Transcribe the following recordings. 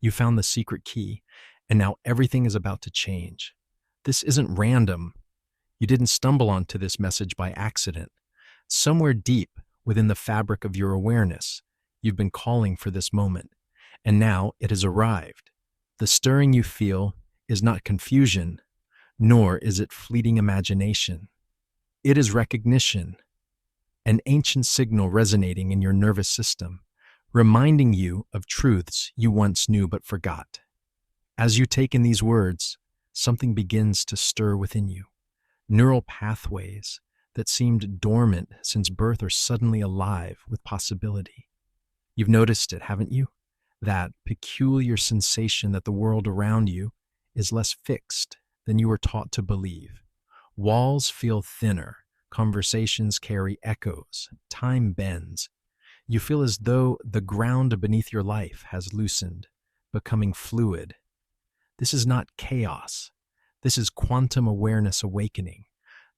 You found the secret key, and now everything is about to change. This isn't random. You didn't stumble onto this message by accident. Somewhere deep within the fabric of your awareness, you've been calling for this moment, and now it has arrived. The stirring you feel is not confusion, nor is it fleeting imagination. It is recognition, an ancient signal resonating in your nervous system, reminding you of truths you once knew but forgot. As you take in these words, something begins to stir within you. Neural pathways that seemed dormant since birth are suddenly alive with possibility. You've noticed it, haven't you? That peculiar sensation that the world around you is less fixed than you were taught to believe. Walls feel thinner, conversations carry echoes, time bends. You feel as though the ground beneath your life has loosened, becoming fluid. This is not chaos. This is quantum awareness awakening.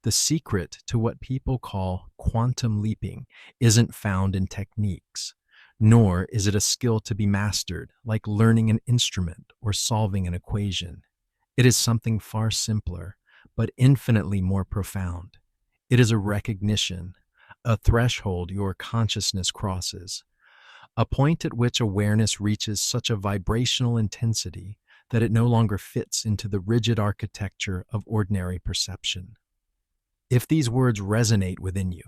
The secret to what people call quantum leaping isn't found in techniques, nor is it a skill to be mastered like learning an instrument or solving an equation. It is something far simpler, but infinitely more profound. It is a recognition, a threshold your consciousness crosses, a point at which awareness reaches such a vibrational intensity that it no longer fits into the rigid architecture of ordinary perception. If these words resonate within you,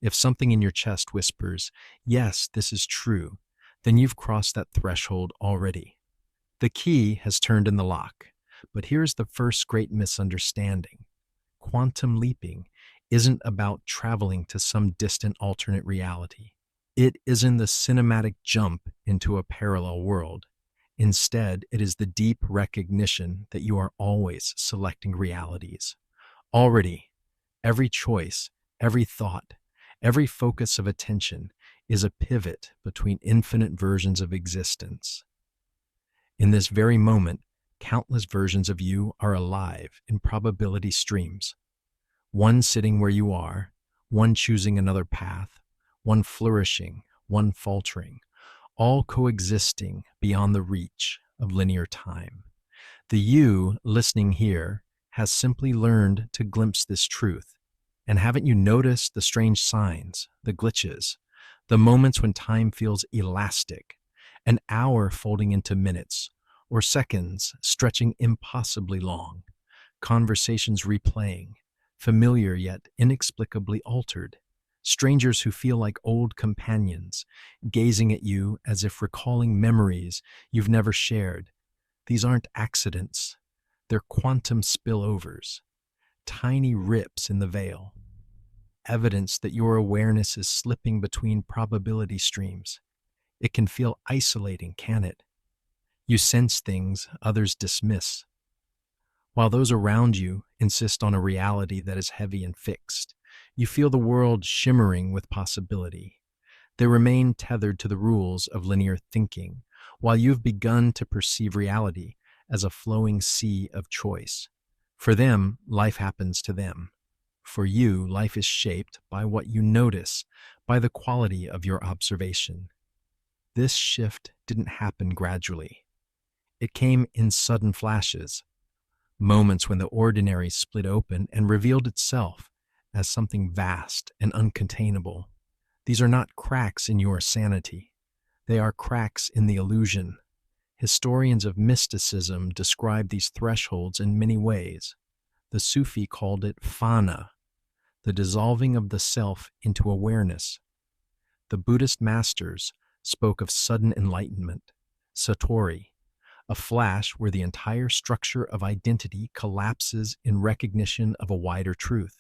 if something in your chest whispers, "Yes, this is true," then you've crossed that threshold already. The key has turned in the lock, but here's the first great misunderstanding. Quantum leaping isn't about traveling to some distant alternate reality. It isn't the cinematic jump into a parallel world. Instead, it is the deep recognition that you are always selecting realities. Already, every choice, every thought, every focus of attention is a pivot between infinite versions of existence. In this very moment, countless versions of you are alive in probability streams. One sitting where you are, one choosing another path, one flourishing, one faltering, all coexisting beyond the reach of linear time. The you listening here has simply learned to glimpse this truth. And haven't you noticed the strange signs, the glitches, the moments when time feels elastic, an hour folding into minutes, or seconds stretching impossibly long, conversations replaying, familiar yet inexplicably altered, strangers who feel like old companions, gazing at you as if recalling memories you've never shared. These aren't accidents, they're quantum spillovers, tiny rips in the veil, evidence that your awareness is slipping between probability streams. It can feel isolating, can it? You sense things others dismiss, while those around you insist on a reality that is heavy and fixed. You feel the world shimmering with possibility. They remain tethered to the rules of linear thinking, while you've begun to perceive reality as a flowing sea of choice. For them, life happens to them. For you, life is shaped by what you notice, by the quality of your observation. This shift didn't happen gradually. It came in sudden flashes, moments when the ordinary split open and revealed itself as something vast and uncontainable. These are not cracks in your sanity. They are cracks in the illusion. Historians of mysticism describe these thresholds in many ways. The Sufi called it fana, the dissolving of the self into awareness. The Buddhist masters spoke of sudden enlightenment, satori, a flash where the entire structure of identity collapses in recognition of a wider truth.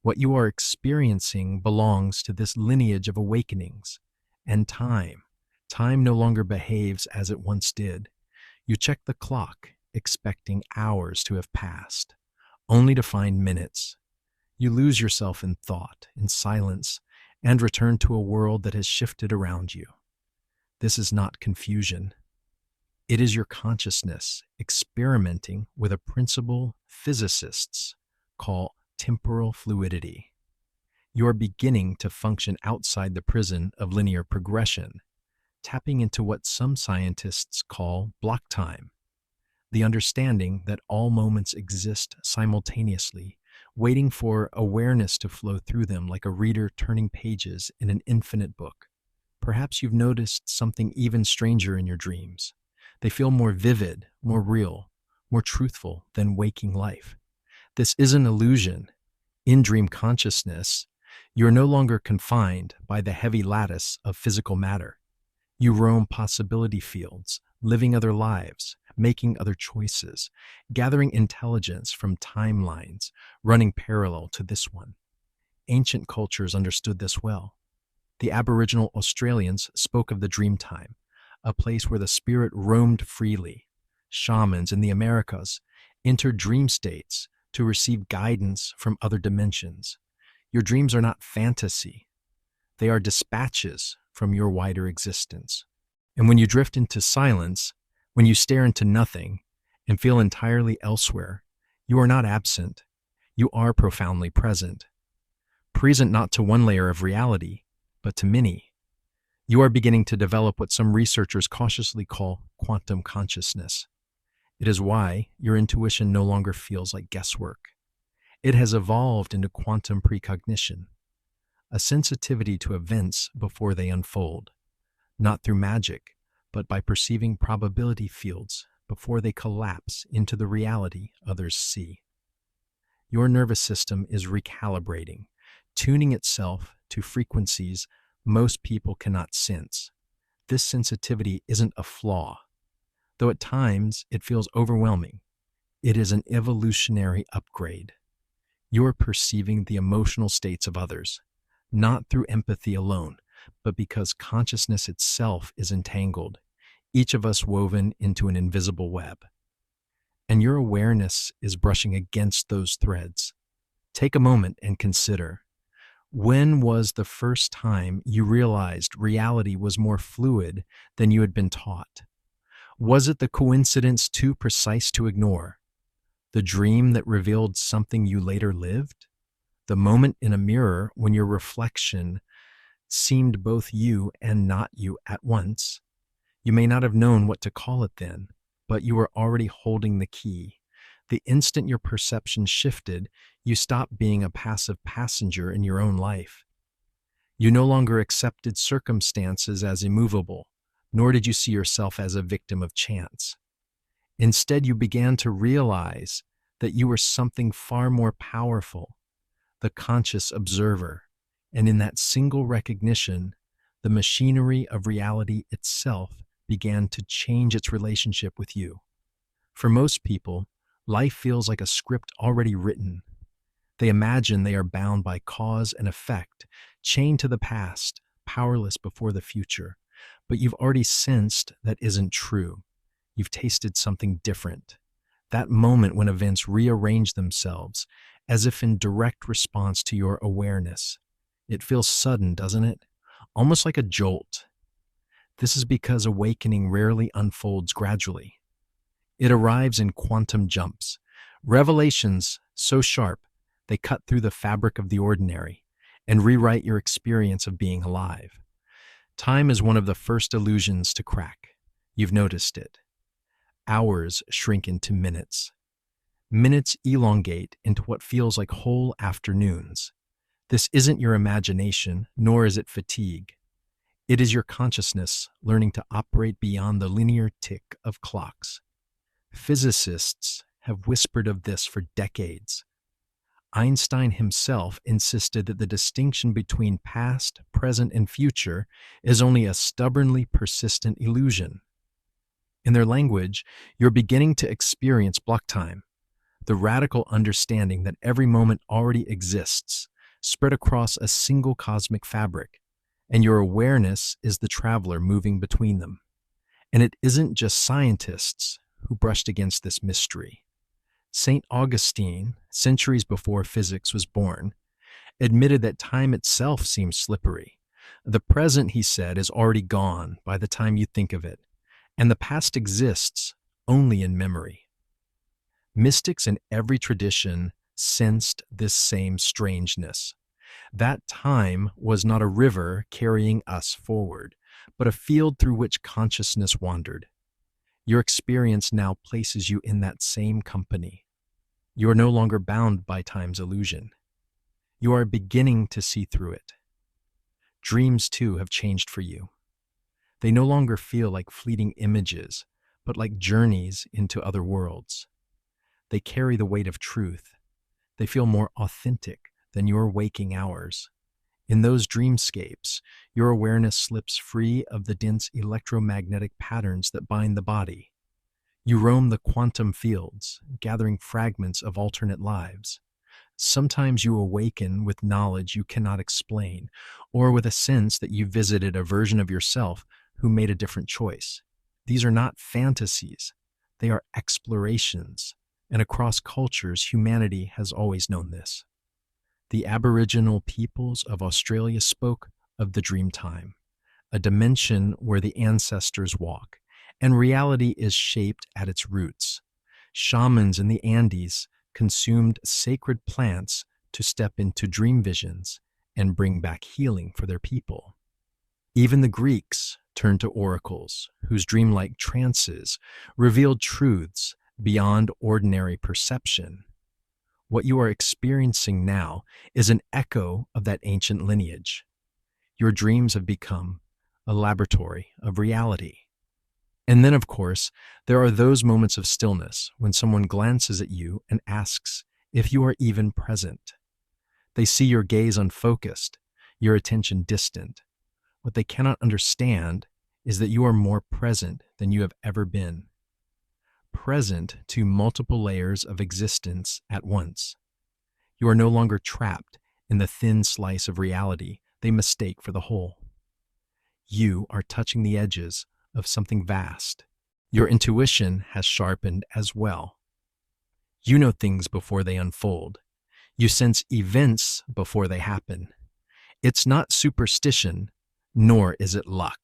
What you are experiencing belongs to this lineage of awakenings. And time no longer behaves as it once did. You check the clock, expecting hours to have passed, only to find minutes. You lose yourself in thought, in silence, and return to a world that has shifted around you. This is not confusion. It is your consciousness experimenting with a principle physicists call temporal fluidity. You are beginning to function outside the prison of linear progression. tapping into what some scientists call block time, the understanding that all moments exist simultaneously, waiting for awareness to flow through them like a reader turning pages in an infinite book. Perhaps you've noticed something even stranger in your dreams. They feel more vivid, more real, more truthful than waking life. This is an illusion. In dream consciousness, you are no longer confined by the heavy lattice of physical matter. You roam possibility fields, living other lives, making other choices, gathering intelligence from timelines running parallel to this one. Ancient cultures understood this well. The Aboriginal Australians spoke of the dream time, a place where the spirit roamed freely. Shamans in the Americas entered dream states to receive guidance from other dimensions. Your dreams are not fantasy. They are dispatches from your wider existence. And when you drift into silence, when you stare into nothing and feel entirely elsewhere, you are not absent. You are profoundly present. Present not to one layer of reality, but to many. You are beginning to develop what some researchers cautiously call quantum consciousness. It is why your intuition no longer feels like guesswork. It has evolved into quantum precognition, a sensitivity to events before they unfold, not through magic, but by perceiving probability fields before they collapse into the reality others see. Your nervous system is recalibrating, tuning itself to frequencies most people cannot sense. This sensitivity isn't a flaw, though at times it feels overwhelming. It is an evolutionary upgrade. You are perceiving the emotional states of others, not through empathy alone, but because consciousness itself is entangled, each of us woven into an invisible web. And your awareness is brushing against those threads. Take a moment and consider, when was the first time you realized reality was more fluid than you had been taught? Was it the coincidence too precise to ignore? The dream that revealed something you later lived? The moment in a mirror when your reflection seemed both you and not you at once? You may not have known what to call it then, but you were already holding the key. The instant your perception shifted, you stopped being a passive passenger in your own life. You no longer accepted circumstances as immovable, nor did you see yourself as a victim of chance. Instead, you began to realize that you were something far more powerful, the conscious observer, and in that single recognition, the machinery of reality itself began to change its relationship with you. For most people, life feels like a script already written. They imagine they are bound by cause and effect, chained to the past, powerless before the future. But you've already sensed that isn't true. You've tasted something different. That moment when events rearrange themselves, as if in direct response to your awareness. It feels sudden, doesn't it? Almost like a jolt. This is because awakening rarely unfolds gradually. It arrives in quantum jumps, revelations so sharp they cut through the fabric of the ordinary and rewrite your experience of being alive. Time is one of the first illusions to crack. You've noticed it. Hours shrink into minutes. Minutes elongate into what feels like whole afternoons. This isn't your imagination, nor is it fatigue. It is your consciousness learning to operate beyond the linear tick of clocks. Physicists have whispered of this for decades. Einstein himself insisted that the distinction between past, present, and future is only a stubbornly persistent illusion. In their language, you're beginning to experience block time, the radical understanding that every moment already exists, spread across a single cosmic fabric, and your awareness is the traveler moving between them. And it isn't just scientists who brushed against this mystery. St. Augustine, centuries before physics was born, admitted that time itself seems slippery. The present, he said, is already gone by the time you think of it, and the past exists only in memory. Mystics in every tradition sensed this same strangeness. That time was not a river carrying us forward, but a field through which consciousness wandered. Your experience now places you in that same company. You are no longer bound by time's illusion. You are beginning to see through it. Dreams, too, have changed for you. They no longer feel like fleeting images, but like journeys into other worlds. They carry the weight of truth. They feel more authentic than your waking hours. In those dreamscapes, your awareness slips free of the dense electromagnetic patterns that bind the body. You roam the quantum fields, gathering fragments of alternate lives. Sometimes you awaken with knowledge you cannot explain, or with a sense that you visited a version of yourself who made a different choice. These are not fantasies, they are explorations, and across cultures, humanity has always known this. The Aboriginal peoples of Australia spoke of the dream time, a dimension where the ancestors walk, and reality is shaped at its roots. Shamans in the Andes consumed sacred plants to step into dream visions and bring back healing for their people. Even the Greeks turned to oracles, whose dreamlike trances revealed truths beyond ordinary perception. What you are experiencing now is an echo of that ancient lineage. Your dreams have become a laboratory of reality. And then, of course, there are those moments of stillness when someone glances at you and asks if you are even present. They see your gaze unfocused, your attention distant. What they cannot understand is that you are more present than you have ever been. Present to multiple layers of existence at once. You are no longer trapped in the thin slice of reality they mistake for the whole. You are touching the edges of something vast. Your intuition has sharpened as well. You know things before they unfold. You sense events before they happen. It's not superstition, nor is it luck.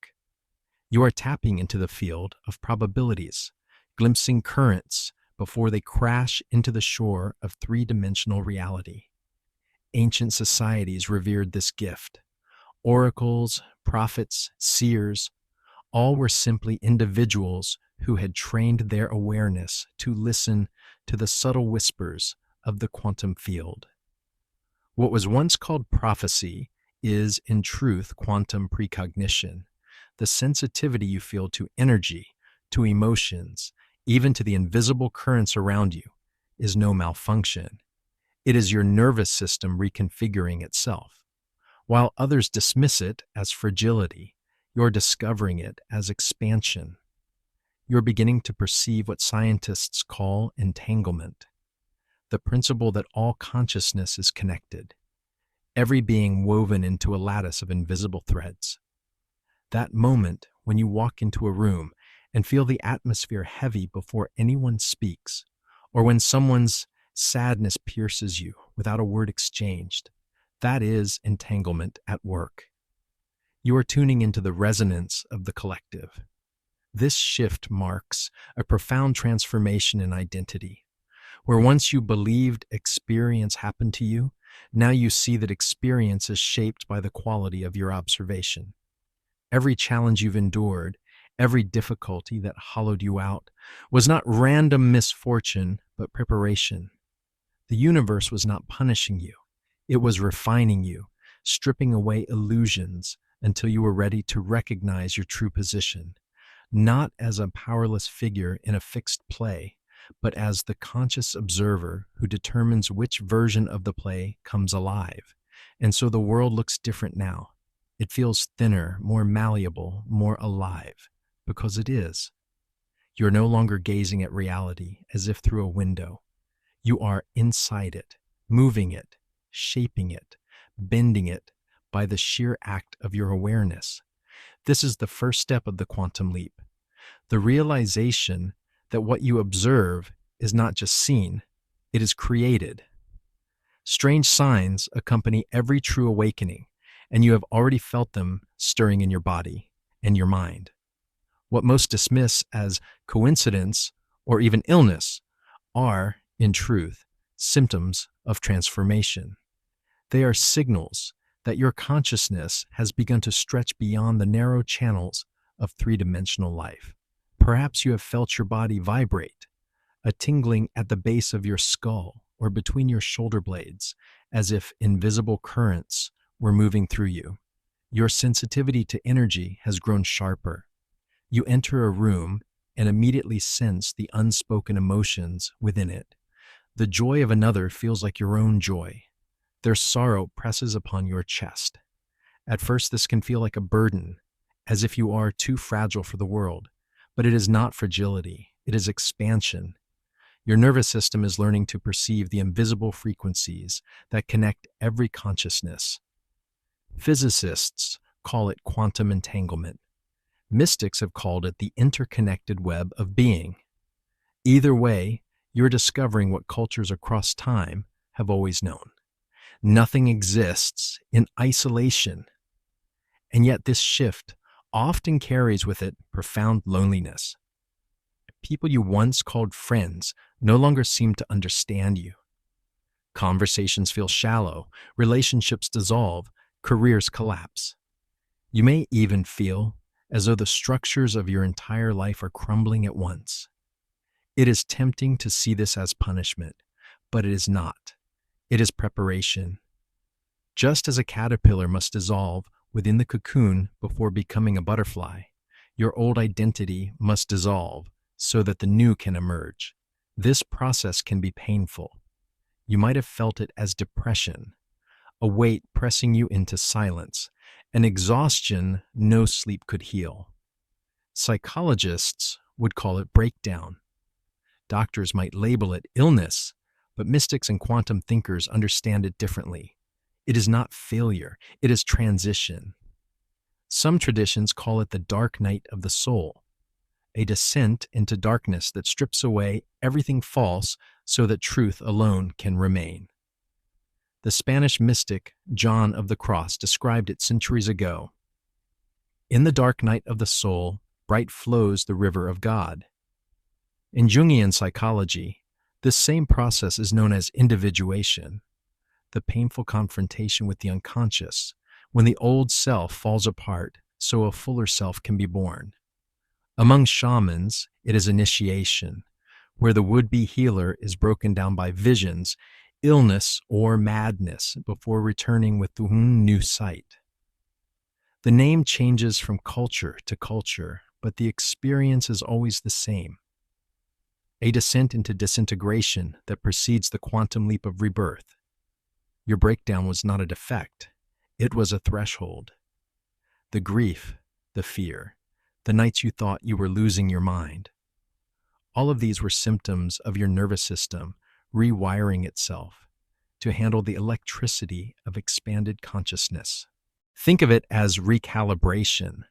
You are tapping into the field of probabilities, glimpsing currents before they crash into the shore of three-dimensional reality. Ancient societies revered this gift. Oracles, prophets, seers, all were simply individuals who had trained their awareness to listen to the subtle whispers of the quantum field. What was once called prophecy is, in truth, quantum precognition. The sensitivity you feel to energy, to emotions, even to the invisible currents around you, is no malfunction. It is your nervous system reconfiguring itself. While others dismiss it as fragility, you're discovering it as expansion. You're beginning to perceive what scientists call entanglement, the principle that all consciousness is connected, every being woven into a lattice of invisible threads. That moment when you walk into a room and feel the atmosphere heavy before anyone speaks, or when someone's sadness pierces you without a word exchanged, that is entanglement at work. You are tuning into the resonance of the collective. This shift marks a profound transformation in identity, where once you believed experience happened to you, now you see that experience is shaped by the quality of your observation. Every challenge you've endured, every difficulty that hollowed you out, was not random misfortune, but preparation. The universe was not punishing you. It was refining you, stripping away illusions until you were ready to recognize your true position, not as a powerless figure in a fixed play, but as the conscious observer who determines which version of the play comes alive. And so the world looks different now. It feels thinner, more malleable, more alive, because it is. You're no longer gazing at reality as if through a window. You are inside it, moving it, shaping it, bending it by the sheer act of your awareness. This is the first step of the quantum leap. The realization that what you observe is not just seen, it is created. Strange signs accompany every true awakening, and you have already felt them stirring in your body and your mind. What most dismiss as coincidence or even illness are, in truth, symptoms of transformation. They are signals that your consciousness has begun to stretch beyond the narrow channels of three-dimensional life. Perhaps you have felt your body vibrate, a tingling at the base of your skull or between your shoulder blades, as if invisible currents were moving through you. Your sensitivity to energy has grown sharper. You enter a room and immediately sense the unspoken emotions within it. The joy of another feels like your own joy. Their sorrow presses upon your chest. At first, this can feel like a burden, as if you are too fragile for the world. But it is not fragility, it is expansion. Your nervous system is learning to perceive the invisible frequencies that connect every consciousness. Physicists call it quantum entanglement. Mystics have called it the interconnected web of being. Either way, you're discovering what cultures across time have always known. Nothing exists in isolation. And yet this shift often carries with it profound loneliness. People you once called friends no longer seem to understand you. Conversations feel shallow, relationships dissolve, careers collapse. You may even feel as though the structures of your entire life are crumbling at once. It is tempting to see this as punishment, but it is not. It is preparation. Just as a caterpillar must dissolve within the cocoon before becoming a butterfly, your old identity must dissolve so that the new can emerge. This process can be painful. You might have felt it as depression, a weight pressing you into silence, an exhaustion no sleep could heal. Psychologists would call it breakdown. Doctors might label it illness, but mystics and quantum thinkers understand it differently. It is not failure, it is transition. Some traditions call it the dark night of the soul, a descent into darkness that strips away everything false so that truth alone can remain. The Spanish mystic John of the Cross described it centuries ago. In the dark night of the soul, bright flows the river of God. In Jungian psychology, this same process is known as individuation, the painful confrontation with the unconscious, when the old self falls apart so a fuller self can be born. Among shamans, it is initiation, where the would-be healer is broken down by visions, illness, or madness before returning with new sight. The name changes from culture to culture, but the experience is always the same. A descent into disintegration that precedes the quantum leap of rebirth. Your breakdown was not a defect, it was a threshold. The grief, the fear, the nights you thought you were losing your mind. All of these were symptoms of your nervous system rewiring itself to handle the electricity of expanded consciousness. Think of it as recalibration.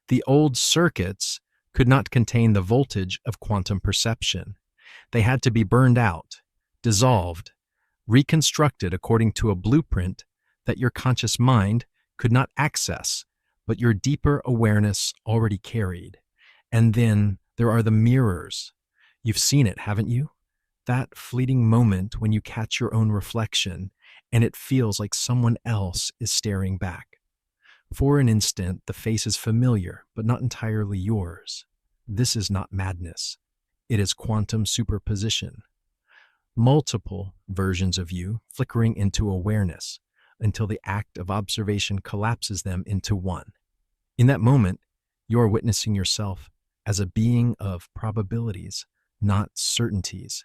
The old circuits could not contain the voltage of quantum perception. They had to be burned out, dissolved, reconstructed according to a blueprint that your conscious mind could not access, but your deeper awareness already carried. And then there are the mirrors. You've seen it, haven't you? That fleeting moment when you catch your own reflection and it feels like someone else is staring back. For an instant, the face is familiar, but not entirely yours. This is not madness. It is quantum superposition. Multiple versions of you flickering into awareness until the act of observation collapses them into one. In that moment, you are witnessing yourself as a being of probabilities, not certainties.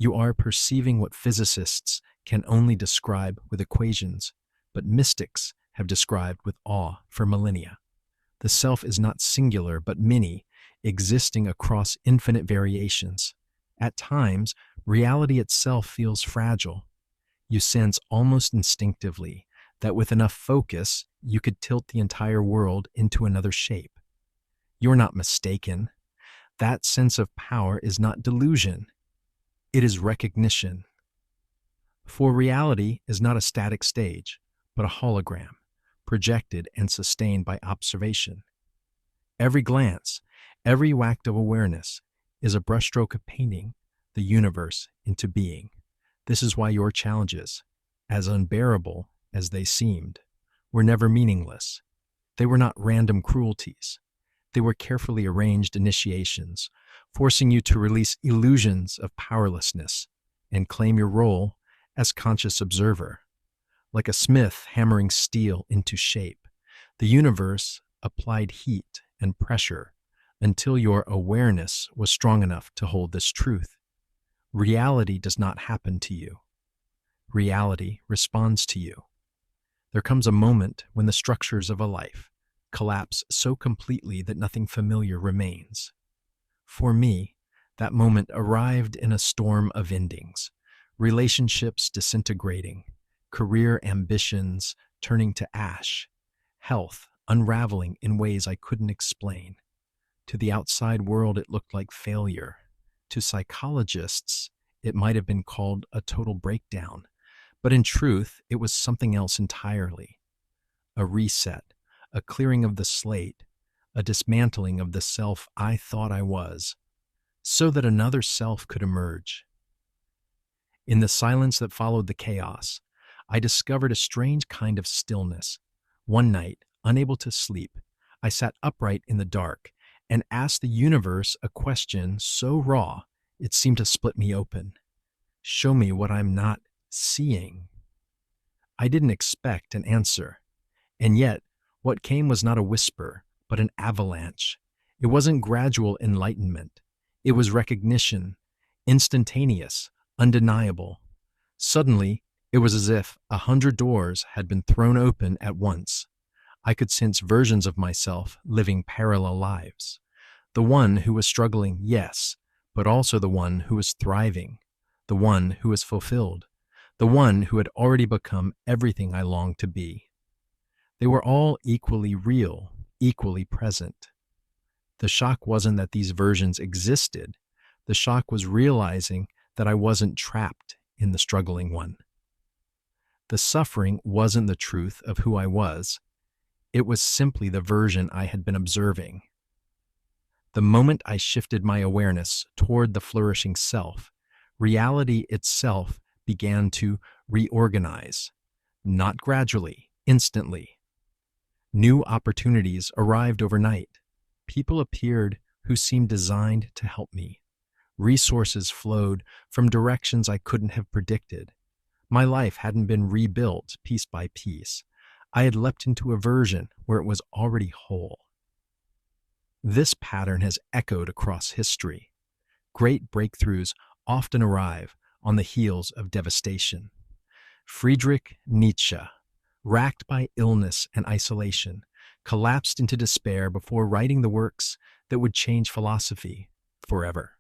You are perceiving what physicists can only describe with equations, but mystics have described with awe for millennia. The self is not singular, but many, existing across infinite variations. At times, reality itself feels fragile. You sense almost instinctively that with enough focus, you could tilt the entire world into another shape. You're not mistaken. That sense of power is not delusion. It is recognition. For reality is not a static stage, but a hologram, projected and sustained by observation. Every glance, every act of awareness is a brushstroke of painting the universe into being. This is why your challenges, as unbearable as they seemed, were never meaningless. They were not random cruelties. They were carefully arranged initiations, forcing you to release illusions of powerlessness and claim your role as conscious observer. Like a smith hammering steel into shape, the universe applied heat and pressure until your awareness was strong enough to hold this truth. Reality does not happen to you. Reality responds to you. There comes a moment when the structures of a life collapse so completely that nothing familiar remains. For me, that moment arrived in a storm of endings, relationships disintegrating, career ambitions turning to ash, health unraveling in ways I couldn't explain. To the outside world, it looked like failure. To psychologists, it might have been called a total breakdown. But in truth, it was something else entirely. A reset, a clearing of the slate, a dismantling of the self I thought I was, so that another self could emerge. In the silence that followed the chaos, I discovered a strange kind of stillness. One night, unable to sleep, I sat upright in the dark and asked the universe a question so raw it seemed to split me open. Show me what I'm not seeing. I didn't expect an answer, and yet what came was not a whisper, but an avalanche. It wasn't gradual enlightenment. It was recognition, instantaneous, undeniable. Suddenly, it was as if 100 doors had been thrown open at once. I could sense versions of myself living parallel lives. The one who was struggling, yes, but also the one who was thriving, the one who was fulfilled, the one who had already become everything I longed to be. They were all equally real, equally present. The shock wasn't that these versions existed. The shock was realizing that I wasn't trapped in the struggling one. The suffering wasn't the truth of who I was. It was simply the version I had been observing. The moment I shifted my awareness toward the flourishing self, reality itself began to reorganize, not gradually, instantly. New opportunities arrived overnight. People appeared who seemed designed to help me. Resources flowed from directions I couldn't have predicted. My life hadn't been rebuilt piece by piece. I had leapt into a version where it was already whole. This pattern has echoed across history. Great breakthroughs often arrive on the heels of devastation. Friedrich Nietzsche, racked by illness and isolation, collapsed into despair before writing the works that would change philosophy forever.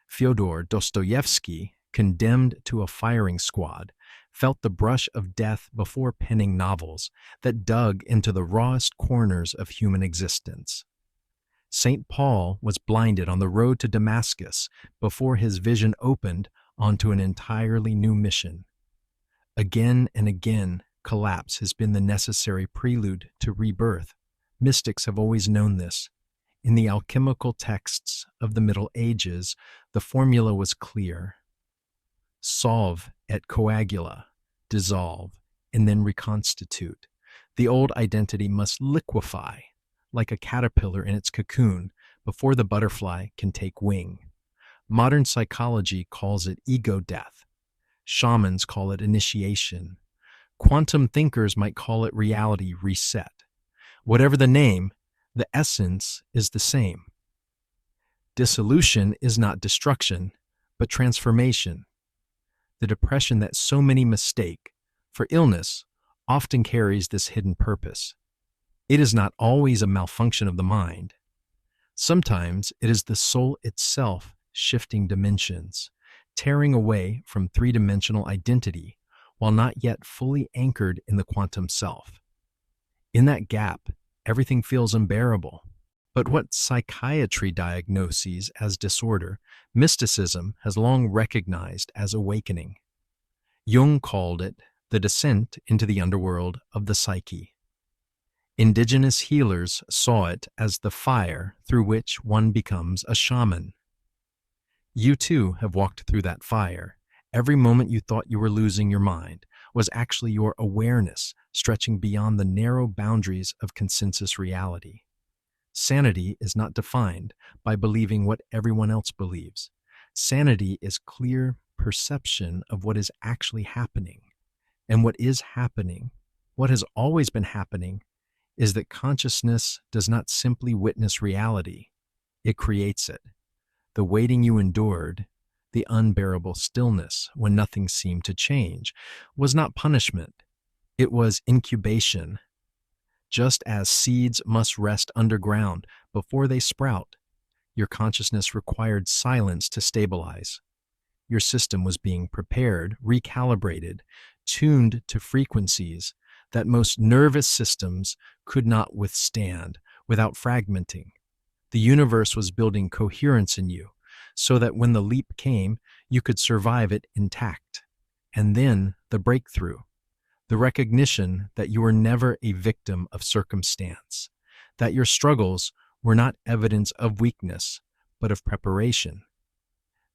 Fyodor Dostoevsky, condemned to a firing squad, felt the brush of death before penning novels that dug into the rawest corners of human existence. St. Paul was blinded on the road to Damascus before his vision opened onto an entirely new mission. Again and again, collapse has been the necessary prelude to rebirth. Mystics have always known this. In the alchemical texts of the Middle Ages, the formula was clear. Solve et coagula, dissolve, and then reconstitute. The old identity must liquefy, like a caterpillar in its cocoon, before the butterfly can take wing. Modern psychology calls it ego death. Shamans call it initiation. Quantum thinkers might call it reality reset. Whatever the name, the essence is the same. Dissolution is not destruction, but transformation. The depression that so many mistake for illness often carries this hidden purpose. It is not always a malfunction of the mind. Sometimes it is the soul itself shifting dimensions, tearing away from three-dimensional identity while not yet fully anchored in the quantum self. In that gap, everything feels unbearable. But what psychiatry diagnoses as disorder, mysticism has long recognized as awakening. Jung called it the descent into the underworld of the psyche. Indigenous healers saw it as the fire through which one becomes a shaman. You too have walked through that fire. Every moment you thought you were losing your mind, was actually your awareness stretching beyond the narrow boundaries of consensus reality. Sanity is not defined by believing what everyone else believes. Sanity is clear perception of what is actually happening. And what is happening, what has always been happening, is that consciousness does not simply witness reality, it creates it. The waiting you endured, the unbearable stillness when nothing seemed to change, was not punishment, it was incubation. Just as seeds must rest underground before they sprout, your consciousness required silence to stabilize. Your system was being prepared, recalibrated, tuned to frequencies that most nervous systems could not withstand without fragmenting. The universe was building coherence in you so that when the leap came, you could survive it intact. And then the breakthrough, the recognition that you were never a victim of circumstance, that your struggles were not evidence of weakness, but of preparation,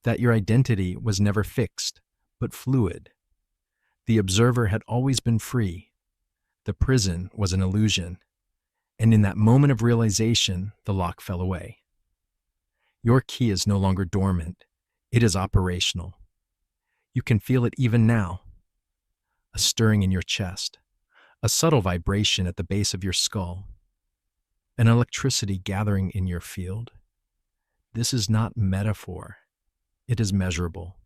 that your identity was never fixed, but fluid. The observer had always been free. The prison was an illusion. And in that moment of realization, the lock fell away. Your key is no longer dormant. It is operational. You can feel it even now. A stirring in your chest, a subtle vibration at the base of your skull, an electricity gathering in your field. This is not metaphor. It is measurable.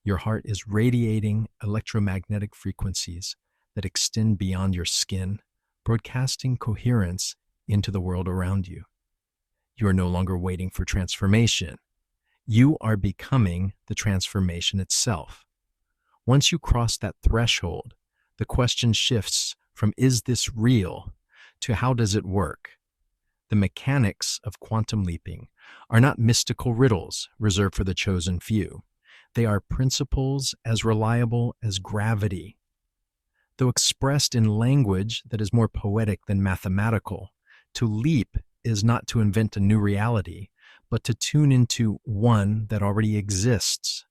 Your heart is radiating electromagnetic frequencies that extend beyond your skin, broadcasting coherence into the world around you. You are no longer waiting for transformation. You are becoming the transformation itself. Once you cross that threshold, the question shifts from "is this real?" to "how does it work?" The mechanics of quantum leaping are not mystical riddles reserved for the chosen few. They are principles as reliable as gravity. Though expressed in language that is more poetic than mathematical, to leap is not to invent a new reality, but to tune into one that already exists.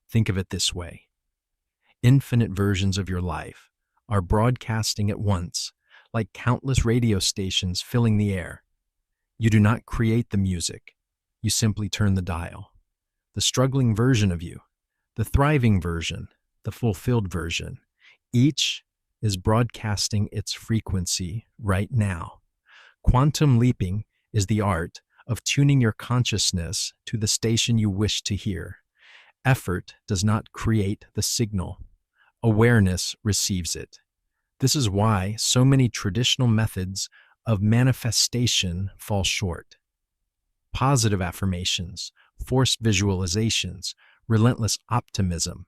Think of it this way. Infinite versions of your life are broadcasting at once, like countless radio stations filling the air. You do not create the music, you simply turn the dial. The struggling version of you, the thriving version, the fulfilled version, each is broadcasting its frequency right now. Quantum leaping is the art of tuning your consciousness to the station you wish to hear. Effort does not create the signal. Awareness receives it. This is why so many traditional methods of manifestation fall short. Positive affirmations, forced visualizations, relentless optimism.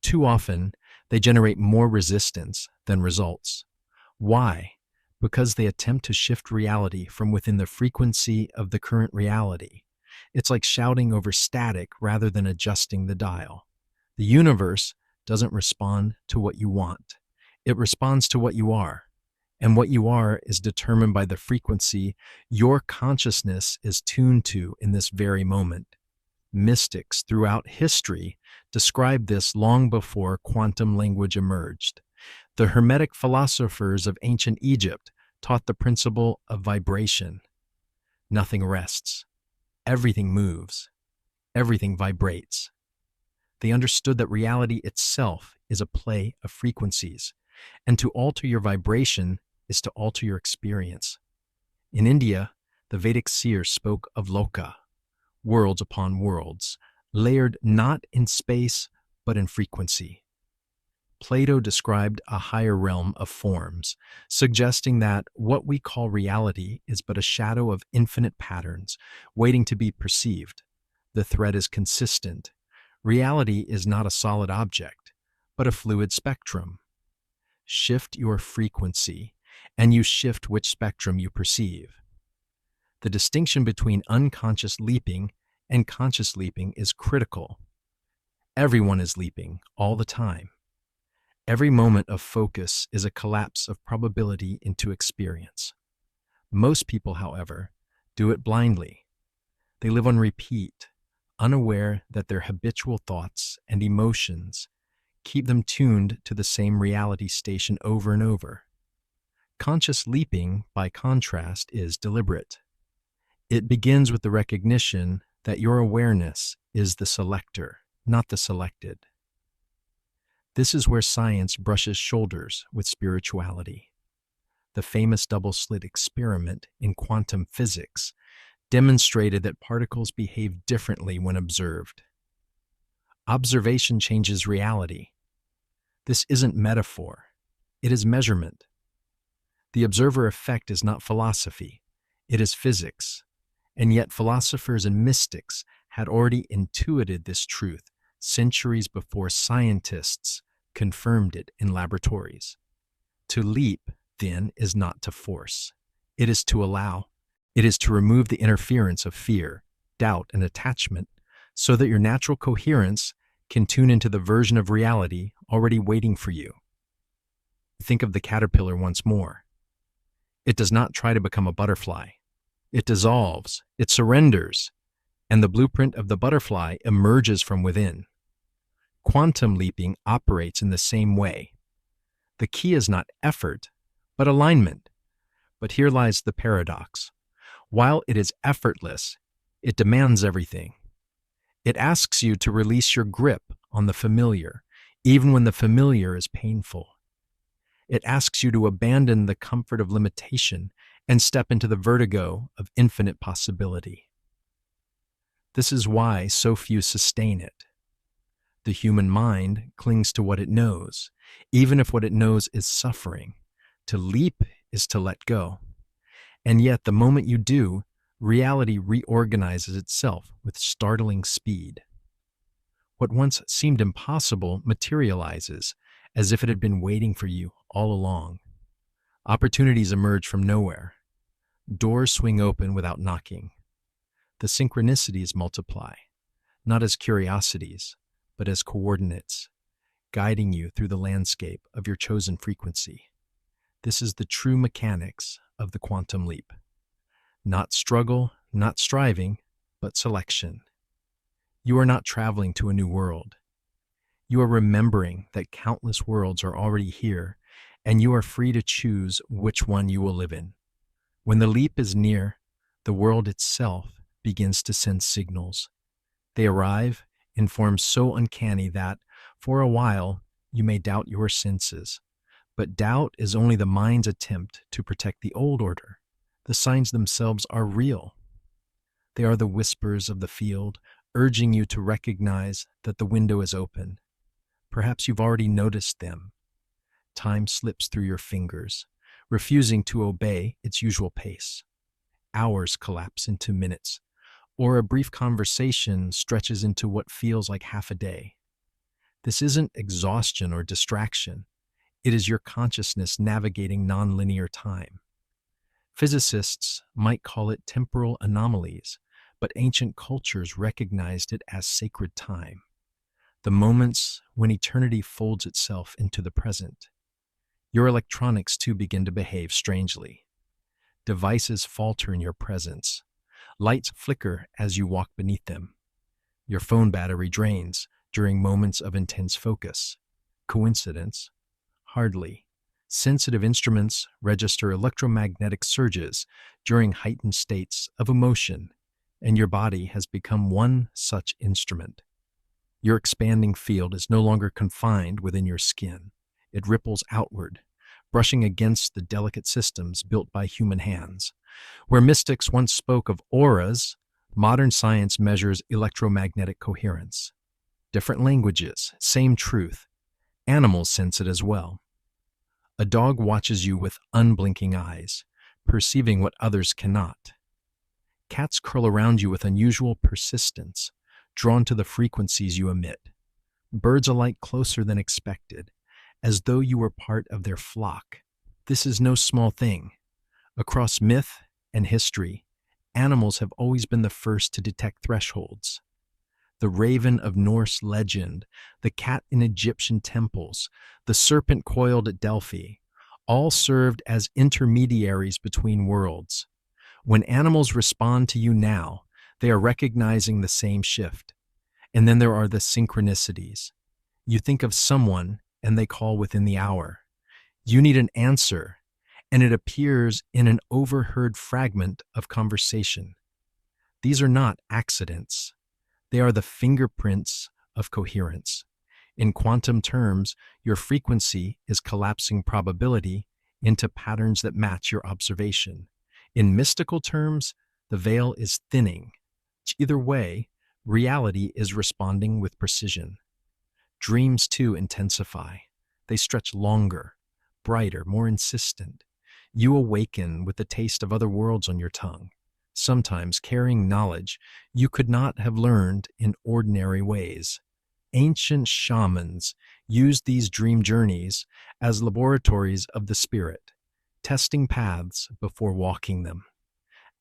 Too often, they generate more resistance than results. Why? Because they attempt to shift reality from within the frequency of the current reality. It's like shouting over static rather than adjusting the dial. The universe doesn't respond to what you want. It responds to what you are. And what you are is determined by the frequency your consciousness is tuned to in this very moment. Mystics throughout history described this long before quantum language emerged. The Hermetic philosophers of ancient Egypt taught the principle of vibration. Nothing rests. Everything moves. Everything vibrates. They understood that reality itself is a play of frequencies, and to alter your vibration is to alter your experience. In India, the Vedic seers spoke of loka, worlds upon worlds, layered not in space but in frequency. Plato described a higher realm of forms, suggesting that what we call reality is but a shadow of infinite patterns waiting to be perceived. The thread is consistent. Reality is not a solid object, but a fluid spectrum. Shift your frequency, and you shift which spectrum you perceive. The distinction between unconscious leaping and conscious leaping is critical. Everyone is leaping all the time. Every moment of focus is a collapse of probability into experience. Most people, however, do it blindly. They live on repeat, unaware that their habitual thoughts and emotions Keep them tuned to the same reality station over and over. Conscious leaping, by contrast, is deliberate. It begins with the recognition that your awareness is the selector, not the selected. This is where science brushes shoulders with spirituality. The famous double-slit experiment in quantum physics demonstrated that particles behave differently when observed. Observation changes reality. This isn't metaphor, it is measurement. The observer effect is not philosophy, it is physics. And yet philosophers and mystics had already intuited this truth centuries before scientists confirmed it in laboratories. To leap, then, is not to force. It is to allow. It is to remove the interference of fear, doubt, and attachment so that your natural coherence can tune into the version of reality already waiting for you. Think of the caterpillar once more. It does not try to become a butterfly. It dissolves, it surrenders, and the blueprint of the butterfly emerges from within. Quantum leaping operates in the same way. The key is not effort, but alignment. But here lies the paradox. While it is effortless, it demands everything. It asks you to release your grip on the familiar, even when the familiar is painful. It asks you to abandon the comfort of limitation and step into the vertigo of infinite possibility. This is why so few sustain it. The human mind clings to what it knows, even if what it knows is suffering. To leap is to let go. And yet, the moment you do, reality reorganizes itself with startling speed. What once seemed impossible materializes as if it had been waiting for you all along. Opportunities emerge from nowhere. Doors swing open without knocking. The synchronicities multiply, not as curiosities, but as coordinates, guiding you through the landscape of your chosen frequency. This is the true mechanics of the quantum leap. Not struggle, not striving, but selection. You are not traveling to a new world. You are remembering that countless worlds are already here, and you are free to choose which one you will live in. When the leap is near, the world itself begins to send signals. They arrive in forms so uncanny that, for a while, you may doubt your senses. But doubt is only the mind's attempt to protect the old order. The signs themselves are real. They are the whispers of the field, urging you to recognize that the window is open. Perhaps you've already noticed them. Time slips through your fingers, refusing to obey its usual pace. Hours collapse into minutes, or a brief conversation stretches into what feels like half a day. This isn't exhaustion or distraction. It is your consciousness navigating nonlinear time. Physicists might call it temporal anomalies, but ancient cultures recognized it as sacred time. The moments when eternity folds itself into the present. Your electronics too begin to behave strangely. Devices falter in your presence. Lights flicker as you walk beneath them. Your phone battery drains during moments of intense focus. Coincidence? Hardly. Sensitive instruments register electromagnetic surges during heightened states of emotion, and your body has become one such instrument. Your expanding field is no longer confined within your skin. It ripples outward, brushing against the delicate systems built by human hands. Where mystics once spoke of auras, modern science measures electromagnetic coherence. Different languages, same truth. Animals sense it as well. A dog watches you with unblinking eyes, perceiving what others cannot. Cats curl around you with unusual persistence, drawn to the frequencies you emit. Birds alight closer than expected, as though you were part of their flock. This is no small thing. Across myth and history, animals have always been the first to detect thresholds. The raven of Norse legend, the cat in Egyptian temples, the serpent coiled at Delphi, all served as intermediaries between worlds. When animals respond to you now, they are recognizing the same shift. And then there are the synchronicities. You think of someone and they call within the hour. You need an answer, and it appears in an overheard fragment of conversation. These are not accidents. They are the fingerprints of coherence. In quantum terms, your frequency is collapsing probability into patterns that match your observation. In mystical terms, the veil is thinning. Either way, reality is responding with precision. Dreams too intensify. They stretch longer, brighter, more insistent. You awaken with the taste of other worlds on your tongue, sometimes carrying knowledge you could not have learned in ordinary ways. Ancient shamans used these dream journeys as laboratories of the spirit, testing paths before walking them.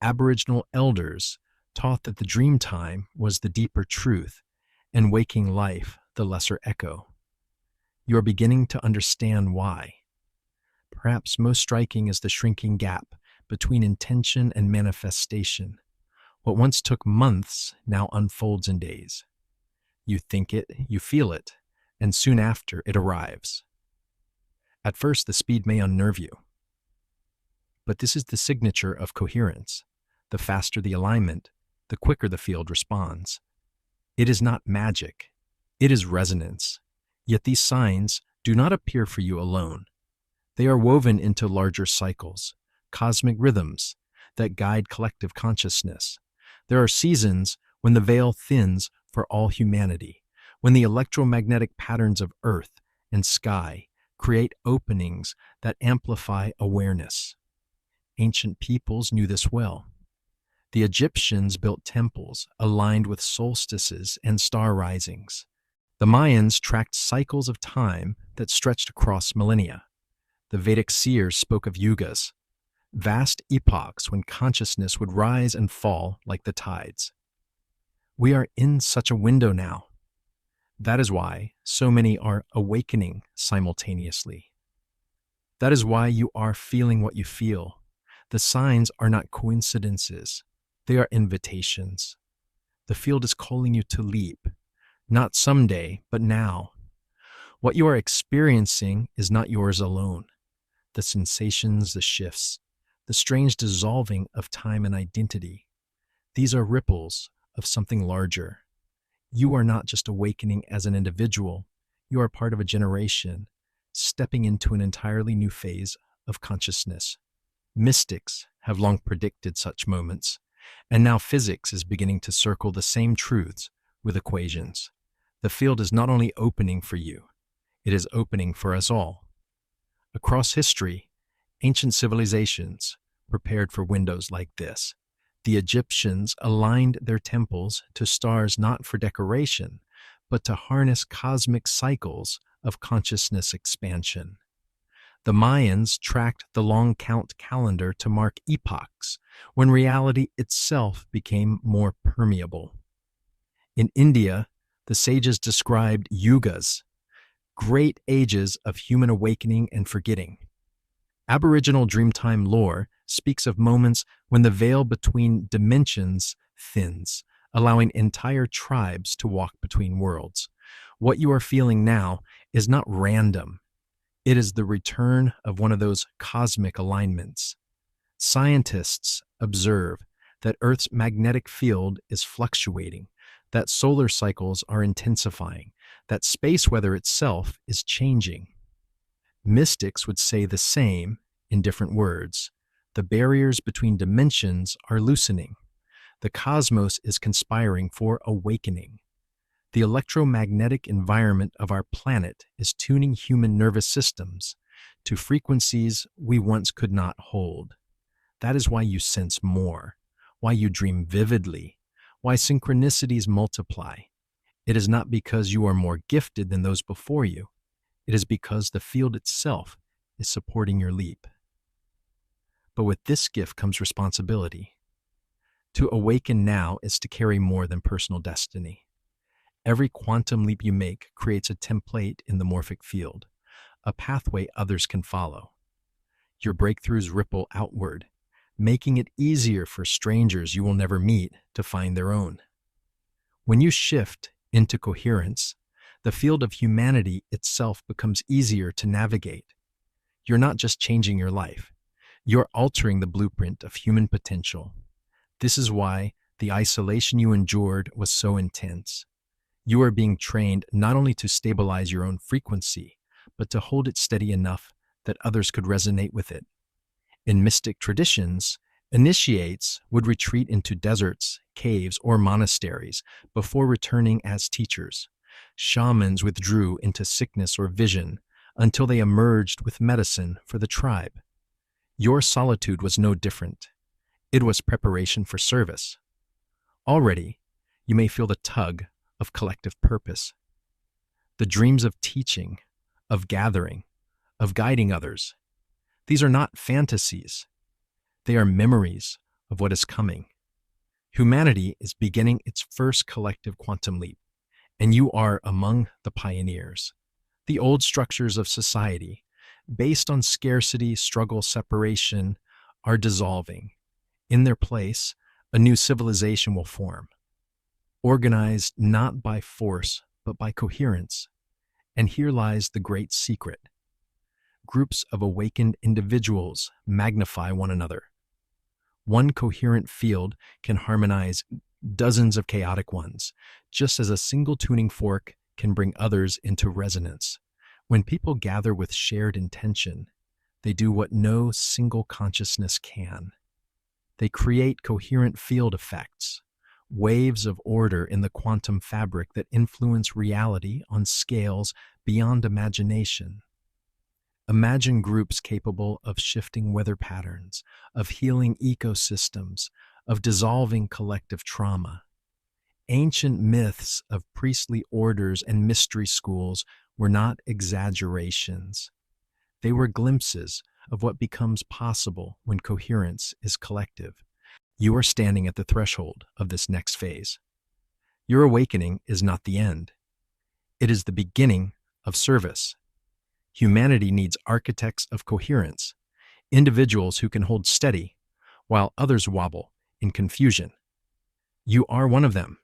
Aboriginal elders taught that the dream time was the deeper truth and waking life the lesser echo. You are beginning to understand why. Perhaps most striking is the shrinking gap between intention and manifestation. What once took months now unfolds in days. You think it, you feel it, and soon after it arrives. At first, the speed may unnerve you. But this is the signature of coherence. The faster the alignment, the quicker the field responds. It is not magic. It is resonance. Yet these signs do not appear for you alone. They are woven into larger cycles, cosmic rhythms that guide collective consciousness. There are seasons when the veil thins for all humanity, when the electromagnetic patterns of earth and sky create openings that amplify awareness. Ancient peoples knew this well. The Egyptians built temples aligned with solstices and star risings. The Mayans tracked cycles of time that stretched across millennia. The Vedic seers spoke of yugas, vast epochs when consciousness would rise and fall like the tides. We are in such a window now. That is why so many are awakening simultaneously. That is why you are feeling what you feel. The signs are not coincidences. They are invitations. The field is calling you to leap, not someday, but now. What you are experiencing is not yours alone. The sensations, the shifts, the strange dissolving of time and identity. These are ripples of something larger. You are not just awakening as an individual. You are part of a generation, stepping into an entirely new phase of consciousness. Mystics have long predicted such moments, and now physics is beginning to circle the same truths with equations. The field is not only opening for you, it is opening for us all. Across history, ancient civilizations prepared for windows like this. The Egyptians aligned their temples to stars not for decoration, but to harness cosmic cycles of consciousness expansion. The Mayans tracked the long count calendar to mark epochs when reality itself became more permeable. In India, the sages described yugas, great ages of human awakening and forgetting. Aboriginal Dreamtime lore speaks of moments when the veil between dimensions thins, allowing entire tribes to walk between worlds. What you are feeling now is not random. It is the return of one of those cosmic alignments. Scientists observe that Earth's magnetic field is fluctuating, that solar cycles are intensifying, that space weather itself is changing. Mystics would say the same in different words. The barriers between dimensions are loosening. The cosmos is conspiring for awakening. The electromagnetic environment of our planet is tuning human nervous systems to frequencies we once could not hold. That is why you sense more, why you dream vividly, why synchronicities multiply. It is not because you are more gifted than those before you. It is because the field itself is supporting your leap. But with this gift comes responsibility. To awaken now is to carry more than personal destiny. Every quantum leap you make creates a template in the morphic field, a pathway others can follow. Your breakthroughs ripple outward, making it easier for strangers you will never meet to find their own. When you shift into coherence, the field of humanity itself becomes easier to navigate. You're not just changing your life, you're altering the blueprint of human potential. This is why the isolation you endured was so intense. You are being trained not only to stabilize your own frequency, but to hold it steady enough that others could resonate with it. In mystic traditions, initiates would retreat into deserts, caves, or monasteries before returning as teachers. Shamans withdrew into sickness or vision until they emerged with medicine for the tribe. Your solitude was no different. It was preparation for service. Already, you may feel the tug of collective purpose. The dreams of teaching, of gathering, of guiding others. These are not fantasies. They are memories of what is coming. Humanity is beginning its first collective quantum leap, and you are among the pioneers. The old structures of society, based on scarcity, struggle, separation, are dissolving. In their place, a new civilization will form, organized not by force, but by coherence. And here lies the great secret. Groups of awakened individuals magnify one another. One coherent field can harmonize dozens of chaotic ones, just as a single tuning fork can bring others into resonance. When people gather with shared intention, they do what no single consciousness can. They create coherent field effects, waves of order in the quantum fabric that influence reality on scales beyond imagination. Imagine groups capable of shifting weather patterns, of healing ecosystems, of dissolving collective trauma. Ancient myths of priestly orders and mystery schools were not exaggerations. They were glimpses of what becomes possible when coherence is collective. You are standing at the threshold of this next phase. Your awakening is not the end. It is the beginning of service. Humanity needs architects of coherence, individuals who can hold steady while others wobble in confusion. You are one of them.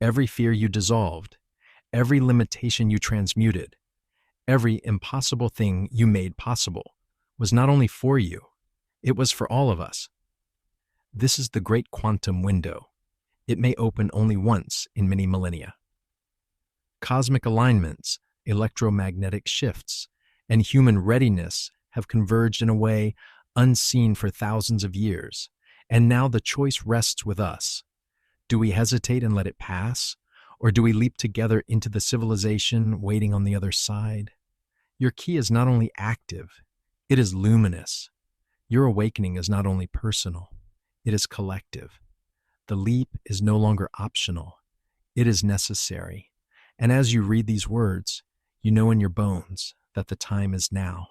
Every fear you dissolved, every limitation you transmuted, every impossible thing you made possible was not only for you, it was for all of us. This is the great quantum window. It may open only once in many millennia. Cosmic alignments, electromagnetic shifts, and human readiness have converged in a way unseen for thousands of years, and now the choice rests with us. Do we hesitate and let it pass, or do we leap together into the civilization waiting on the other side? Your key is not only active, it is luminous. Your awakening is not only personal, it is collective. The leap is no longer optional, it is necessary. And as you read these words, you know in your bones that the time is now.